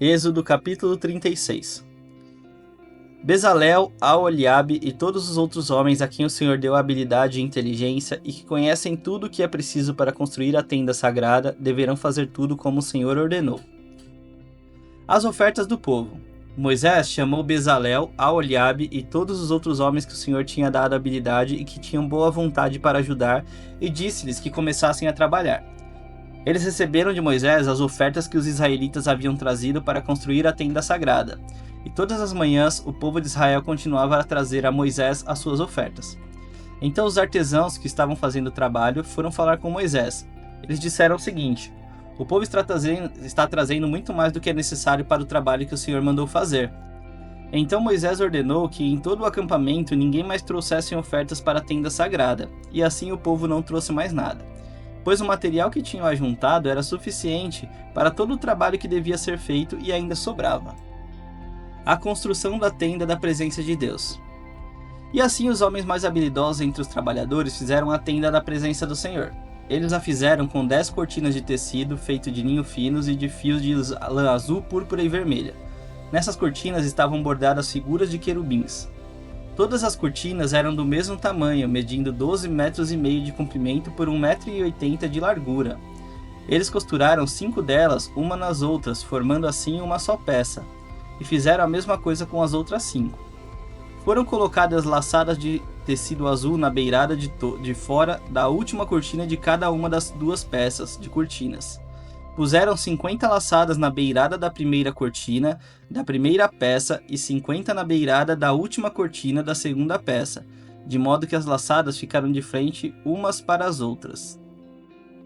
Êxodo capítulo 36. Bezalel, Aholiabe e todos os outros homens a quem o Senhor deu habilidade e inteligência e que conhecem tudo o que é preciso para construir a tenda sagrada, deverão fazer tudo como o Senhor ordenou. As ofertas do povo. Moisés chamou Bezalel, Aholiabe e todos os outros homens que o Senhor tinha dado habilidade e que tinham boa vontade para ajudar, e disse-lhes que começassem a trabalhar. Eles receberam de Moisés as ofertas que os israelitas haviam trazido para construir a tenda sagrada. E todas as manhãs o povo de Israel continuava a trazer a Moisés as suas ofertas. Então os artesãos que estavam fazendo o trabalho foram falar com Moisés. Eles disseram o seguinte: o povo está trazendo muito mais do que é necessário para o trabalho que o Senhor mandou fazer. Então Moisés ordenou que em todo o acampamento ninguém mais trouxesse ofertas para a tenda sagrada, e assim o povo não trouxe mais nada, pois o material que tinham ajuntado era suficiente para todo o trabalho que devia ser feito e ainda sobrava. A construção da tenda da presença de Deus. E assim os homens mais habilidosos entre os trabalhadores fizeram a tenda da presença do Senhor. Eles a fizeram com 10 cortinas de tecido feito de linho finos e de fios de lã azul, púrpura e vermelha. Nessas cortinas estavam bordadas figuras de querubins. Todas as cortinas eram do mesmo tamanho, medindo 12,5 metros de comprimento por 1,80 metro de largura. Eles costuraram 5 delas uma nas outras, formando assim uma só peça, e fizeram a mesma coisa com as outras 5. Foram colocadas laçadas de tecido azul na beirada de fora da última cortina de cada uma das 2 peças de cortinas. Puseram 50 laçadas na beirada da primeira cortina da primeira peça e 50 na beirada da última cortina da segunda peça, de modo que as laçadas ficaram de frente umas para as outras.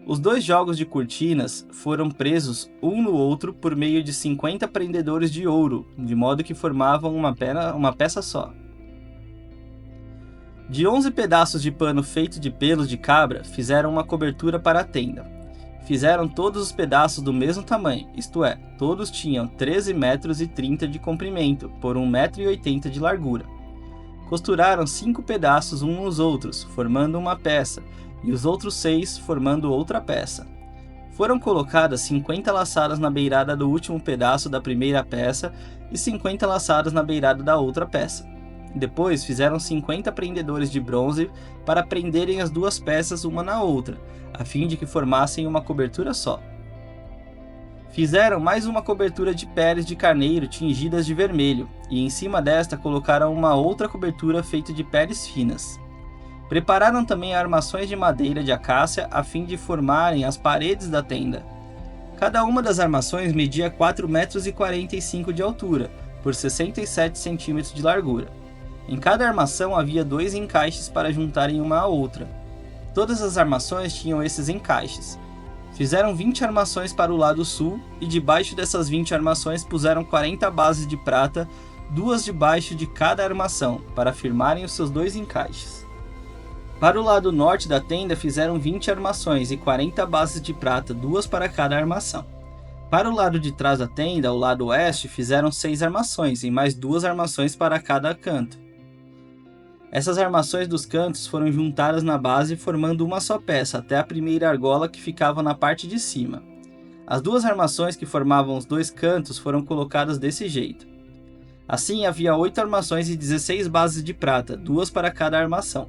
Os 2 jogos de cortinas foram presos um no outro por meio de 50 prendedores de ouro, de modo que formavam uma peça só. De 11 pedaços de pano feito de pelos de cabra, fizeram uma cobertura para a tenda. Fizeram todos os pedaços do mesmo tamanho, isto é, todos tinham 13,30 metros de comprimento, por 1,80 metro de largura. Costuraram 5 pedaços uns nos outros, formando uma peça, e os outros 6 formando outra peça. Foram colocadas 50 laçadas na beirada do último pedaço da primeira peça e 50 laçadas na beirada da outra peça. Depois fizeram 50 prendedores de bronze para prenderem as 2 peças uma na outra, a fim de que formassem uma cobertura só. Fizeram mais uma cobertura de peles de carneiro tingidas de vermelho, e em cima desta colocaram uma outra cobertura feita de peles finas. Prepararam também armações de madeira de acácia a fim de formarem as paredes da tenda. Cada uma das armações media 4,45 metros de altura, por 67 centímetros de largura. Em cada armação havia 2 encaixes para juntarem uma à outra. Todas as armações tinham esses encaixes. Fizeram 20 armações para o lado sul, e debaixo dessas 20 armações puseram 40 bases de prata, 2 debaixo de cada armação, para firmarem os seus 2 encaixes. Para o lado norte da tenda fizeram 20 armações e 40 bases de prata, 2 para cada armação. Para o lado de trás da tenda, o lado oeste, fizeram 6 armações e mais 2 armações para cada canto. Essas armações dos cantos foram juntadas na base formando uma só peça até a primeira argola que ficava na parte de cima. As 2 armações que formavam os 2 cantos foram colocadas desse jeito. Assim havia 8 armações e 16 bases de prata, 2 para cada armação.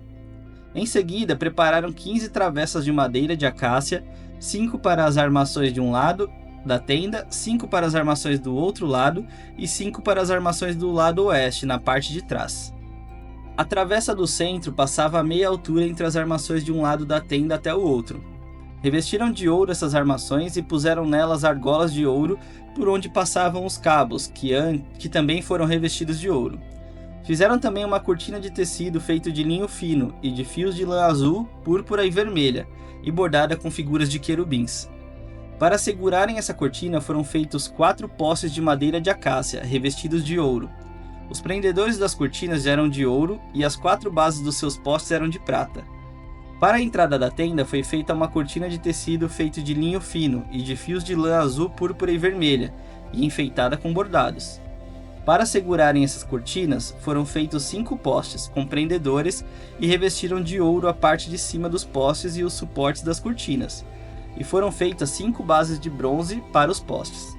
Em seguida prepararam 15 travessas de madeira de acácia, 5 para as armações de um lado da tenda, 5 para as armações do outro lado e 5 para as armações do lado oeste na parte de trás. A travessa do centro passava a meia altura entre as armações de um lado da tenda até o outro. Revestiram de ouro essas armações e puseram nelas argolas de ouro por onde passavam os cabos, que também foram revestidos de ouro. Fizeram também uma cortina de tecido feito de linho fino e de fios de lã azul, púrpura e vermelha, e bordada com figuras de querubins. Para segurarem essa cortina foram feitos 4 postes de madeira de acácia, revestidos de ouro. Os prendedores das cortinas eram de ouro e as 4 bases dos seus postes eram de prata. Para a entrada da tenda foi feita uma cortina de tecido feito de linho fino e de fios de lã azul, púrpura e vermelha, e enfeitada com bordados. Para segurarem essas cortinas foram feitos 5 postes com prendedores e revestiram de ouro a parte de cima dos postes e os suportes das cortinas, e foram feitas 5 bases de bronze para os postes.